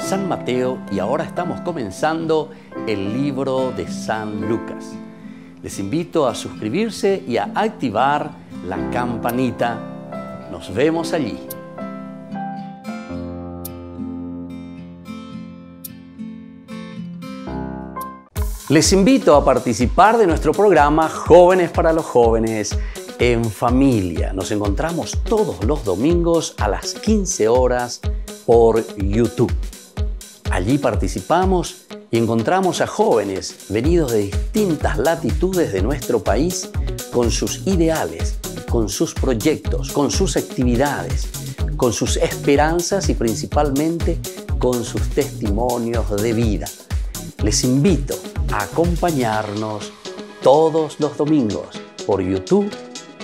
San Mateo y ahora estamos comenzando el libro de San Lucas. Les invito a suscribirse y a activar la campanita. Nos vemos allí. Les invito a participar de nuestro programa Jóvenes para los Jóvenes en Familia. Nos encontramos todos los domingos a las 15 horas por YouTube. Allí participamos y encontramos a jóvenes venidos de distintas latitudes de nuestro país con sus ideales, con sus proyectos, con sus actividades, con sus esperanzas y principalmente con sus testimonios de vida. Les invito a acompañarnos todos los domingos por YouTube,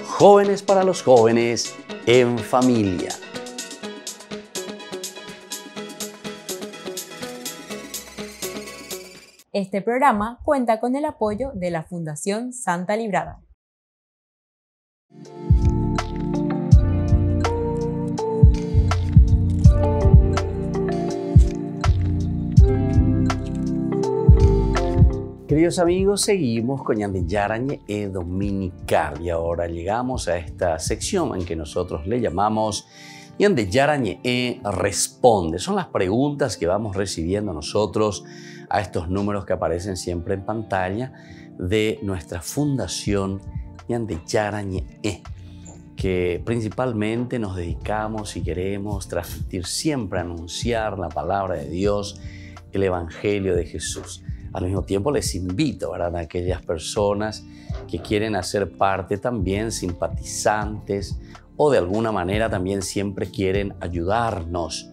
Jóvenes para los Jóvenes en Familia. Este programa cuenta con el apoyo de la Fundación Santa Librada. Queridos amigos, seguimos con Ñande Yarañe Dominical y ahora llegamos a esta sección en que nosotros le llamamos Ñande Yarañe Responde. Son las preguntas que vamos recibiendo nosotros a estos números que aparecen siempre en pantalla de nuestra fundación Ñande Yarañe, que principalmente nos dedicamos y queremos transmitir siempre, anunciar la palabra de Dios, el Evangelio de Jesús. Al mismo tiempo les invito, ¿verdad?, a aquellas personas que quieren hacer parte también, simpatizantes o de alguna manera también siempre quieren ayudarnos,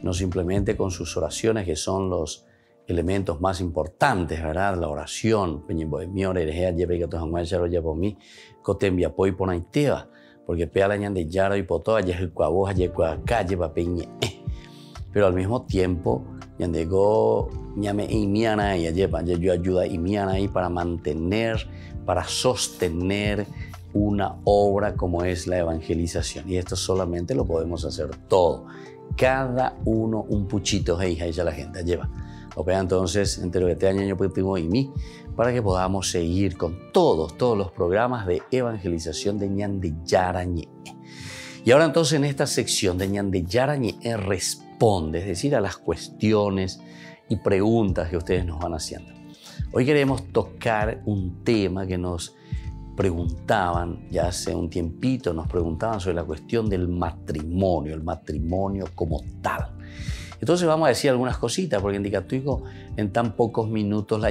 no simplemente con sus oraciones, que son los elementos más importantes, ¿verdad? La oración, porque pero al mismo tiempo yo ayuda para mantener, para sostener una obra como es la evangelización. Y esto solamente lo podemos hacer todo. Cada uno un puchito, ahí la gente lleva. Entonces, entre este año yo tengo y mí, para que podamos seguir con todos los programas de evangelización de Ñande Yarañe. Y ahora entonces en esta sección de Ñande Yarañe Responde, es decir, a las cuestiones y preguntas que ustedes nos van haciendo. Hoy queremos tocar un tema que nos preguntaban ya hace un tiempito, nos preguntaban sobre la cuestión del matrimonio, el matrimonio como tal. Entonces vamos a decir algunas cositas, porque en tan pocos minutos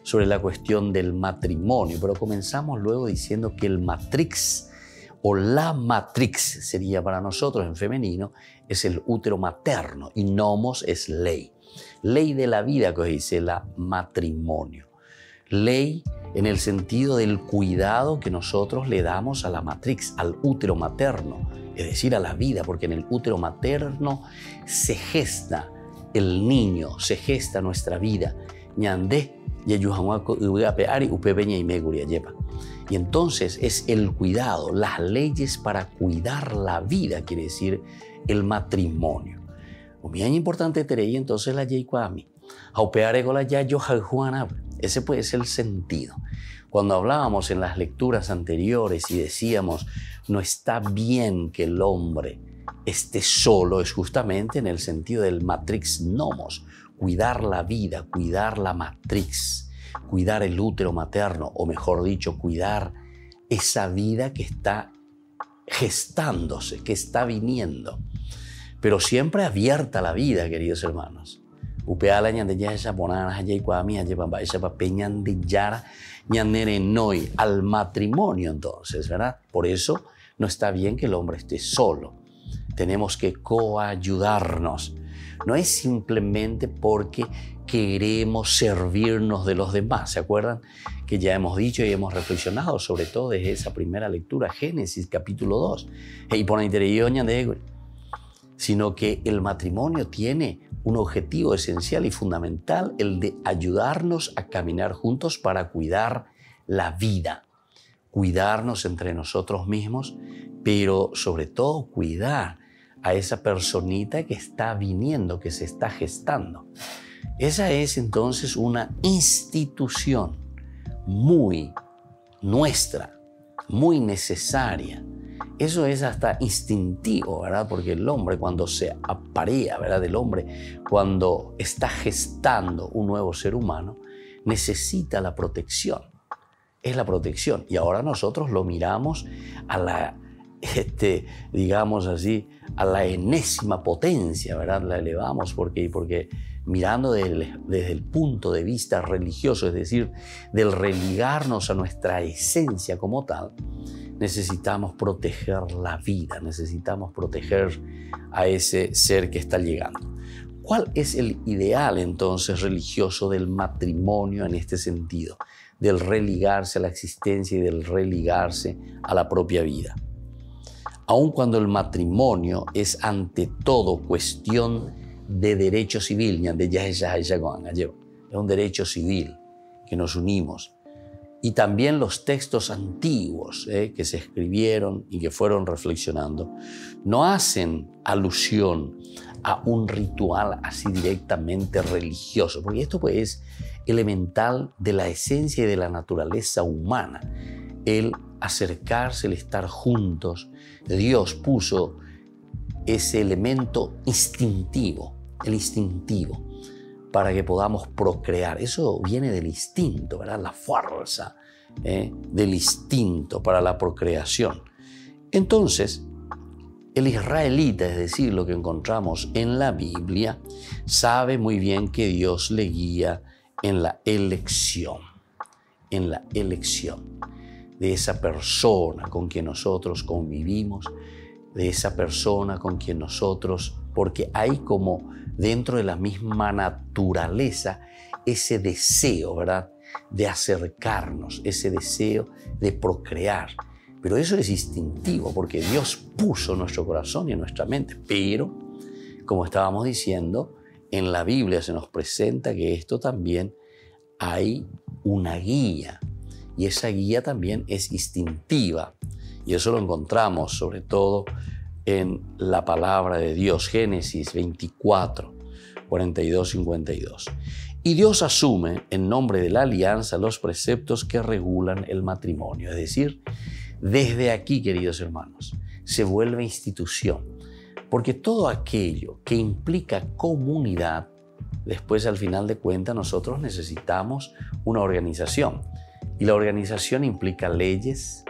sobre la cuestión del matrimonio, pero comenzamos luego diciendo que el matrix o la matrix sería para nosotros en femenino, es el útero materno y nomos es ley. Ley de la vida, que dice la matrimonio. Ley en el sentido del cuidado que nosotros le damos a la matrix, al útero materno, es decir, a la vida, porque en el útero materno se gesta el niño, se gesta nuestra vida. Y entonces es el cuidado, las leyes para cuidar la vida, quiere decir el matrimonio. Bien importante tener entonces la ley kwami. Ese puede ser el sentido. Cuando hablábamos en las lecturas anteriores y decíamos no está bien que el hombre esté solo, es justamente en el sentido del matrix nomos, cuidar la vida, cuidar la matrix, cuidar el útero materno, o mejor dicho, cuidar esa vida que está gestándose, que está viniendo. Pero siempre abierta la vida, queridos hermanos. Al matrimonio entonces, ¿verdad? Por eso no está bien que el hombre esté solo. Tenemos que coayudarnos. No es simplemente porque queremos servirnos de los demás. ¿Se acuerdan? Que ya hemos dicho y hemos reflexionado sobre todo desde esa primera lectura, Génesis capítulo 2. Sino que el matrimonio tiene un objetivo esencial y fundamental, el de ayudarnos a caminar juntos para cuidar la vida, cuidarnos entre nosotros mismos, pero sobre todo cuidar a esa personita que está viniendo, que se está gestando. Esa es entonces una institución muy nuestra, muy necesaria. Eso es hasta instintivo, ¿verdad? Porque el hombre cuando se aparea, ¿verdad? El hombre cuando está gestando un nuevo ser humano, necesita la protección. Es la protección. Y ahora nosotros lo miramos a digamos así, a la enésima potencia, ¿verdad? La elevamos porque mirando desde el punto de vista religioso, es decir, del religarnos a nuestra esencia como tal, necesitamos proteger la vida, necesitamos proteger a ese ser que está llegando. ¿Cuál es el ideal entonces religioso del matrimonio en este sentido? Del religarse a la existencia y del religarse a la propia vida. Aun cuando el matrimonio es ante todo cuestión de derecho civil, es un derecho civil que nos unimos. Y también los textos antiguos que se escribieron y que fueron reflexionando no hacen alusión a un ritual así directamente religioso, porque esto pues es elemental de la esencia y de la naturaleza humana, el acercarse, el estar juntos. Dios puso ese elemento instintivo, el instintivo, para que podamos procrear. Eso viene del instinto, ¿verdad? La fuerza del instinto para la procreación. Entonces, el israelita, es decir, lo que encontramos en la Biblia, sabe muy bien que Dios le guía en la elección de esa persona con quien nosotros convivimos, de esa persona con quien nosotros, porque hay como dentro de la misma naturaleza ese deseo, ¿verdad?, de acercarnos, ese deseo de procrear. Pero eso es instintivo porque Dios puso en nuestro corazón y en nuestra mente. Pero, como estábamos diciendo, en la Biblia se nos presenta que esto también hay una guía. Y esa guía también es instintiva. Y eso lo encontramos sobre todo en la palabra de Dios, Génesis 24, 42, 52. Y Dios asume en nombre de la alianza los preceptos que regulan el matrimonio. Es decir, desde aquí, queridos hermanos, se vuelve institución. Porque todo aquello que implica comunidad, después al final de cuentas nosotros necesitamos una organización. Y la organización implica leyes,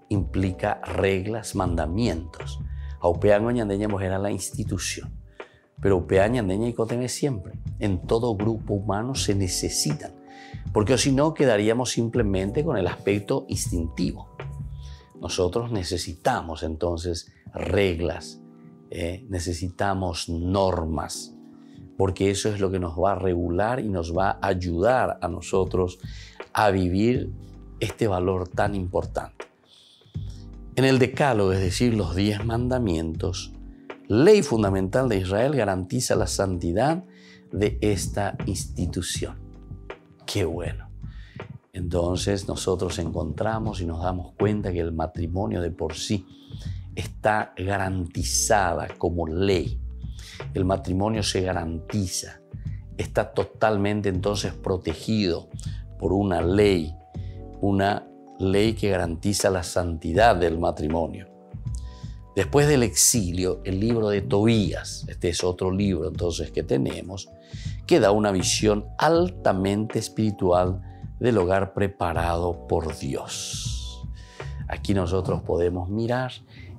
implica reglas, mandamientos. Aupeango ñandeña era la institución, pero Aupeaña ñandeña y Coteme siempre. En todo grupo humano se necesitan, porque si no quedaríamos simplemente con el aspecto instintivo. Nosotros necesitamos entonces reglas, necesitamos normas, porque eso es lo que nos va a regular y nos va a ayudar a nosotros a vivir este valor tan importante. En el Decálogo, es decir, los 10 mandamientos, ley fundamental de Israel garantiza la santidad de esta institución. ¡Qué bueno! Entonces nosotros encontramos y nos damos cuenta que el matrimonio de por sí está garantizada como ley. El matrimonio se garantiza, está totalmente entonces protegido por una ley que garantiza la santidad del matrimonio. Después del exilio, el libro de Tobías, este es otro libro entonces que tenemos, que da una visión altamente espiritual del hogar preparado por Dios. Aquí nosotros podemos mirar,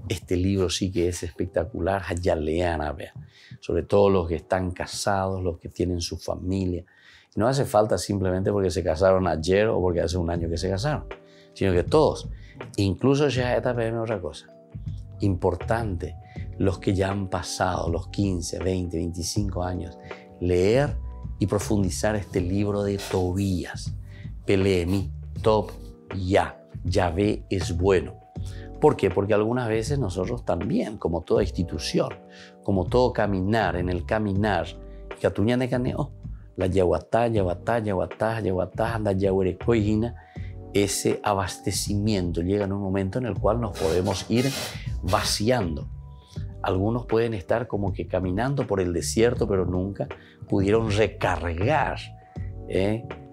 este libro sí que es espectacular, sobre todo los que están casados, los que tienen su familia. No hace falta simplemente porque se casaron ayer o porque hace un año que se casaron, sino que todos, incluso ya esta es otra cosa importante, los que ya han pasado los 15, 20, 25 años, leer y profundizar este libro de Tobías. Peleemi, Tob, Yahvé es bueno. ¿Por qué? Porque algunas veces nosotros también, como toda institución, como todo caminar, en el caminar, la yahuatá, anda yahuerecoigina, ese abastecimiento llega en un momento en el cual nos podemos ir vaciando. Algunos pueden estar como que caminando por el desierto, pero nunca pudieron recargar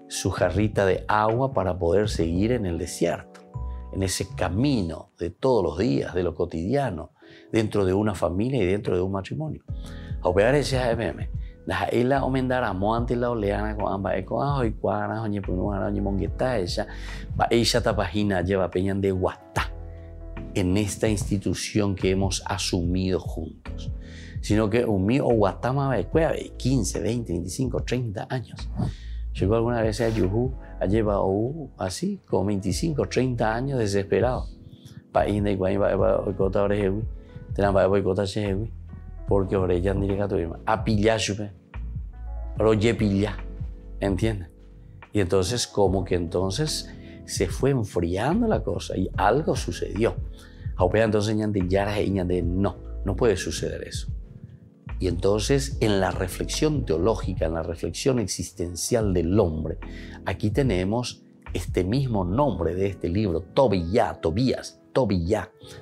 su jarrita de agua para poder seguir en el desierto, en ese camino de todos los días, de lo cotidiano, dentro de una familia y dentro de un matrimonio. A operar ese AMM. Ella omendara moante la oleana con ambas ecoas y cuaras oñe mongueta ella tapajina lleva peñan de guatá. en esta institución que hemos asumido juntos, sino que un mío guatama de 15, 20, 25, 30 años. Llegó alguna vez a Yuhu, a llevado así, con 25, 30 años desesperado. País de Iguay va a boicotar orejewi, tenan va a boicotar chejewi, porque orejan directo a pillar chupe, roye pilla, ¿entiendes? Y entonces como que entonces se fue enfriando la cosa y algo sucedió. Entonces no puede suceder eso. Y entonces en la reflexión teológica, en la reflexión existencial del hombre, aquí tenemos este mismo nombre de este libro, Tobías.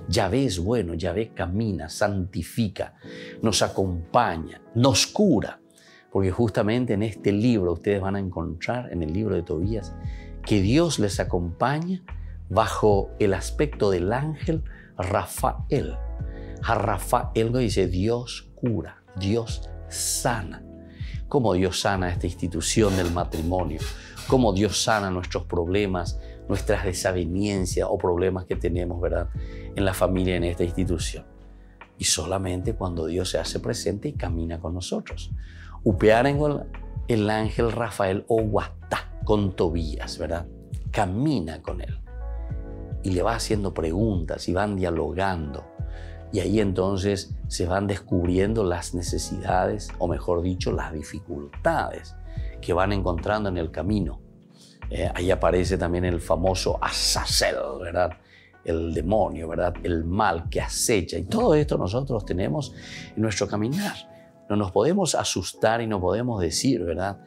Yahvé es bueno, Yahvé camina, santifica, nos acompaña, nos cura. Porque justamente en este libro ustedes van a encontrar, en el libro de Tobías, que Dios les acompaña bajo el aspecto del ángel Rafael. A Rafael lo dice, Dios cura, Dios sana. Cómo Dios sana esta institución del matrimonio, cómo Dios sana nuestros problemas, nuestras desavenencias o problemas que tenemos, ¿verdad?, en la familia, en esta institución. Y solamente cuando Dios se hace presente y camina con nosotros. Upearen con el ángel Rafael o Guatá con Tobías, ¿verdad? Camina con él y le va haciendo preguntas y van dialogando. Y ahí entonces se van descubriendo las necesidades, o mejor dicho, las dificultades que van encontrando en el camino. Ahí aparece también el famoso Azazel, ¿verdad? El demonio, ¿verdad? El mal que acecha. Y todo esto nosotros tenemos en nuestro caminar. No nos podemos asustar y no podemos decir, ¿verdad?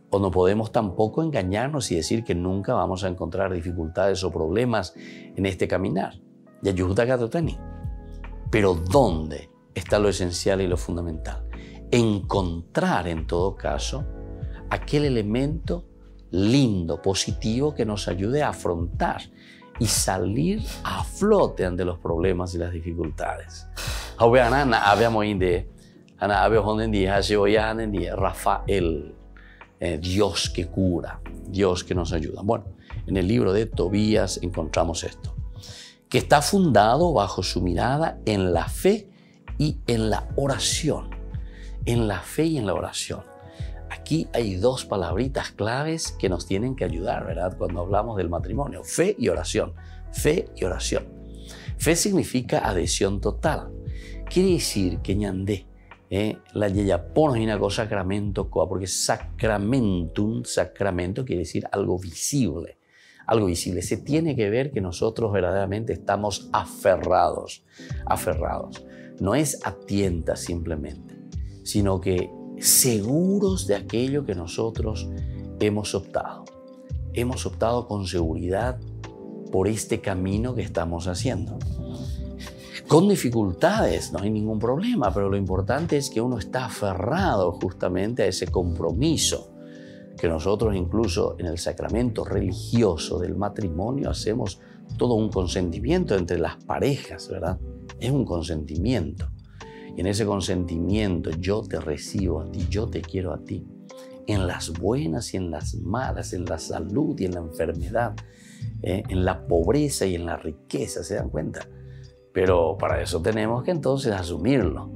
O no podemos tampoco engañarnos y decir que nunca vamos a encontrar dificultades o problemas en este caminar. Pero ¿dónde está lo esencial y lo fundamental? Encontrar en todo caso aquel elemento lindo, positivo, que nos ayude a afrontar y salir a flote ante los problemas y las dificultades. Rafael, Dios que cura, Dios que nos ayuda. Bueno, en el libro de Tobías encontramos esto, que está fundado bajo su mirada en la fe y en la oración. En la fe y en la oración. Aquí hay dos palabritas claves que nos tienen que ayudar, ¿verdad?, cuando hablamos del matrimonio. Fe y oración. Fe y oración. Fe significa adhesión total. Quiere decir que ñandé, la yeyapón es una cosa sacramento, porque sacramento quiere decir algo visible. Algo visible. Se tiene que ver que nosotros verdaderamente estamos aferrados. No es a tientas simplemente, sino que seguros de aquello que nosotros hemos optado. Hemos optado con seguridad por este camino que estamos haciendo. Con dificultades, no hay ningún problema, pero lo importante es que uno está aferrado justamente a ese compromiso que nosotros incluso en el sacramento religioso del matrimonio hacemos todo un consentimiento entre las parejas, ¿verdad? Es un consentimiento. Y en ese consentimiento yo te recibo a ti, yo te quiero a ti. En las buenas y en las malas, en la salud y en la enfermedad, en la pobreza y en la riqueza, ¿se dan cuenta? Pero para eso tenemos que entonces asumirlo.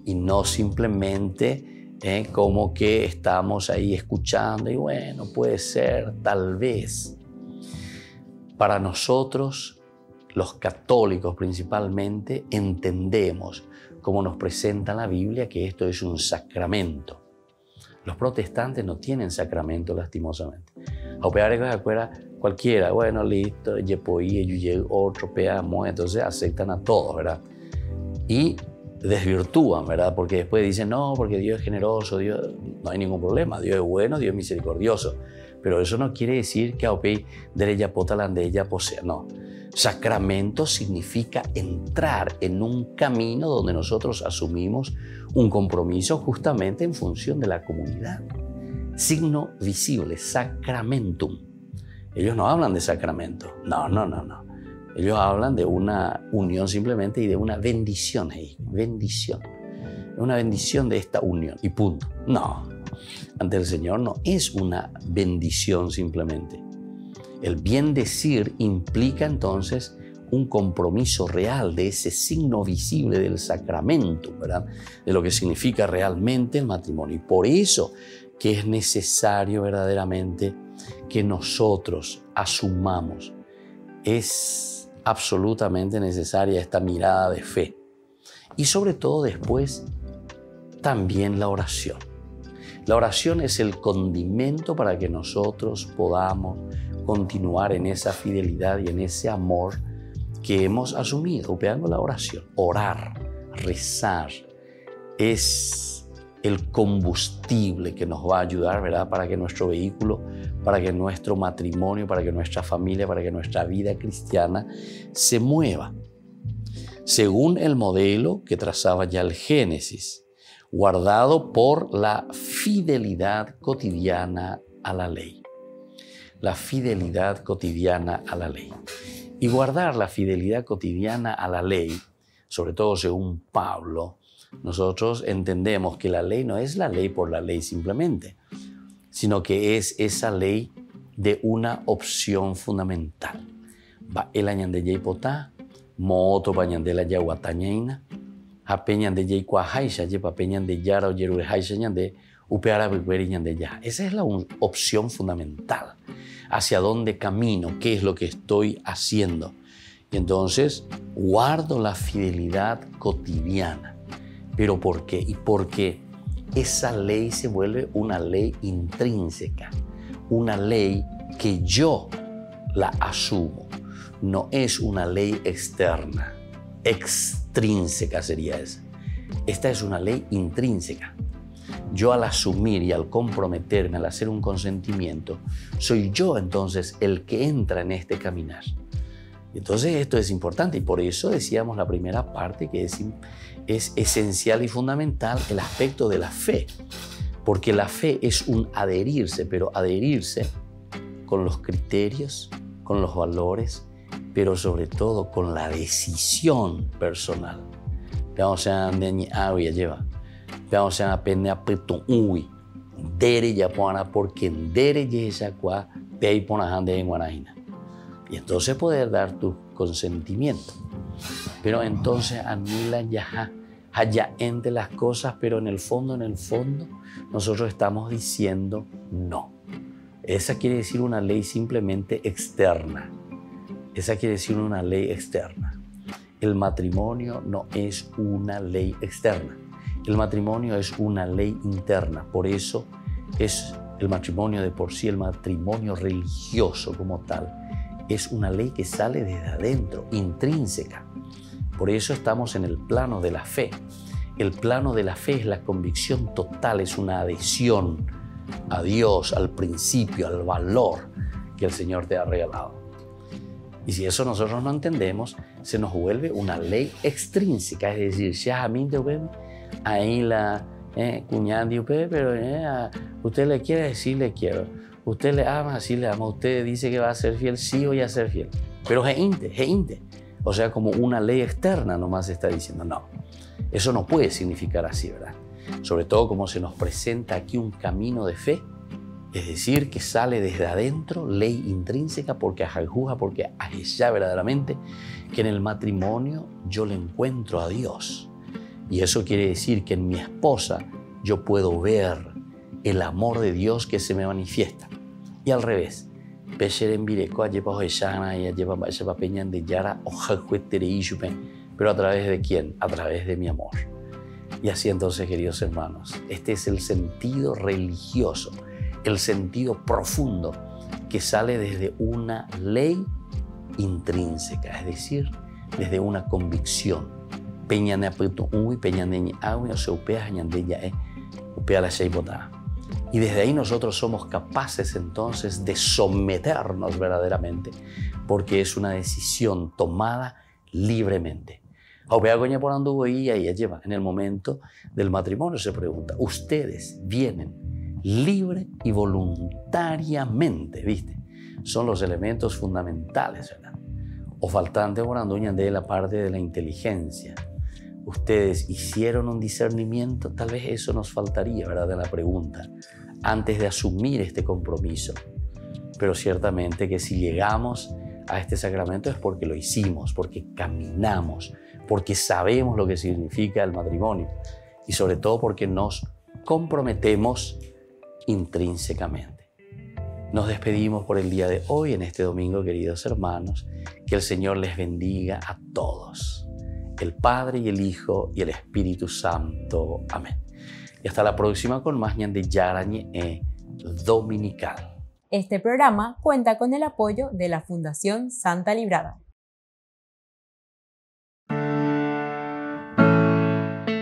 Y no simplemente como que estamos ahí escuchando y bueno, puede ser, tal vez. Para nosotros, los católicos principalmente, entendemos, como nos presenta la Biblia, que esto es un sacramento. Los protestantes no tienen sacramento, lastimosamente. Cualquiera, bueno, listo, otro, entonces aceptan a todos, ¿verdad? Y desvirtúan, ¿verdad? Porque después dicen, no, porque Dios es generoso, Dios, no hay ningún problema, Dios es bueno, Dios es misericordioso. Pero eso no quiere decir que no. Sacramento significa entrar en un camino donde nosotros asumimos un compromiso justamente en función de la comunidad. Signo visible, sacramentum. Ellos no hablan de sacramento, no. Ellos hablan de una unión simplemente y de una bendición. Bendición. Una bendición de esta unión y punto. No, ante el Señor no es una bendición simplemente. El bien decir implica entonces un compromiso real de ese signo visible del sacramento, ¿verdad? De lo que significa realmente el matrimonio. Y por eso que es necesario verdaderamente que nosotros asumamos. Es absolutamente necesaria esta mirada de fe. Y sobre todo después, también la oración. La oración es el condimento para que nosotros podamos continuar en esa fidelidad y en ese amor que hemos asumido. Veamos la oración. Orar, rezar, es el combustible que nos va a ayudar, ¿verdad? Para que nuestro vehículo, para que nuestro matrimonio, para que nuestra familia, para que nuestra vida cristiana se mueva. Según el modelo que trazaba ya el Génesis, guardado por la fidelidad cotidiana a la ley. La fidelidad cotidiana a la ley. Y guardar la fidelidad cotidiana a la ley, sobre todo según Pablo, nosotros entendemos que la ley no es la ley por la ley simplemente, sino que es esa ley de una opción fundamental. Va el añande yei potá, mooto pañande la yaguatañaina, apeñande yei cuajaisha, yepa peñande yara o yerurejaisha ñande, upeara begueri ñande ya. Esa es la opción fundamental. Hacia dónde camino, qué es lo que estoy haciendo. Y entonces guardo la fidelidad cotidiana. ¿Pero por qué? Y porque esa ley se vuelve una ley intrínseca, una ley que yo la asumo. No es una ley externa, extrínseca sería esa. Esta es una ley intrínseca. Yo al asumir y al comprometerme, al hacer un consentimiento, soy yo entonces el que entra en este caminar. Entonces esto es importante y por eso decíamos la primera parte que es esencial y fundamental el aspecto de la fe. Porque la fe es un adherirse, pero adherirse con los criterios, con los valores, pero sobre todo con la decisión personal. Vamos a llevar. Vamos a aprender a peto uy. Dere ya pona porque dere ya qua pei pona hande en guanajina. Y entonces poder dar tu consentimiento. Pero entonces anila ya allá entre las cosas, pero en el fondo, nosotros estamos diciendo no. Esa quiere decir una ley simplemente externa. Esa quiere decir una ley externa. El matrimonio no es una ley externa. El matrimonio es una ley interna. Por eso es el matrimonio de por sí, el matrimonio religioso como tal, es una ley que sale desde adentro, intrínseca. Por eso estamos en el plano de la fe. El plano de la fe es la convicción total, es una adhesión a Dios, al principio, al valor que el Señor te ha regalado. Y si eso nosotros no entendemos, se nos vuelve una ley extrínseca, es decir, ya a mí te ven ahí la cuñada usted, pero usted le quiere decir le quiero. Usted le ama, sí le ama. Usted dice que va a ser fiel, sí voy a ser fiel. Pero geinte. O sea, como una ley externa nomás está diciendo. No, eso no puede significar así, ¿verdad? Sobre todo como se nos presenta aquí un camino de fe, es decir, que sale desde adentro, ley intrínseca, porque ajaljuja, porque ya verdaderamente que en el matrimonio yo le encuentro a Dios. Y eso quiere decir que en mi esposa yo puedo ver el amor de Dios que se me manifiesta. Y al revés, pero a través de ¿quién? A través de mi amor. Y así entonces, queridos hermanos, este es el sentido religioso, el sentido profundo que sale desde una ley intrínseca, es decir, desde una convicción. Y desde ahí nosotros somos capaces entonces de someternos verdaderamente, porque es una decisión tomada libremente. En el momento del matrimonio se pregunta, ustedes vienen libre y voluntariamente, ¿viste? Son los elementos fundamentales, ¿verdad? O faltante de la parte de la inteligencia. Ustedes hicieron un discernimiento, tal vez eso nos faltaría, ¿verdad? De la pregunta, antes de asumir este compromiso. Pero ciertamente que si llegamos a este sacramento es porque lo hicimos, porque caminamos, porque sabemos lo que significa el matrimonio y sobre todo porque nos comprometemos intrínsecamente. Nos despedimos por el día de hoy, en este domingo, queridos hermanos. Que el Señor les bendiga a todos, el Padre y el Hijo y el Espíritu Santo. Amén. Y hasta la próxima con más Ñande Yara Ñe Dominical. Este programa cuenta con el apoyo de la Fundación Santa Librada.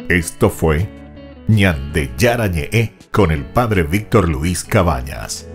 Esto fue Ñande Yara Ñe con el Padre Víctor Luis Cabañas.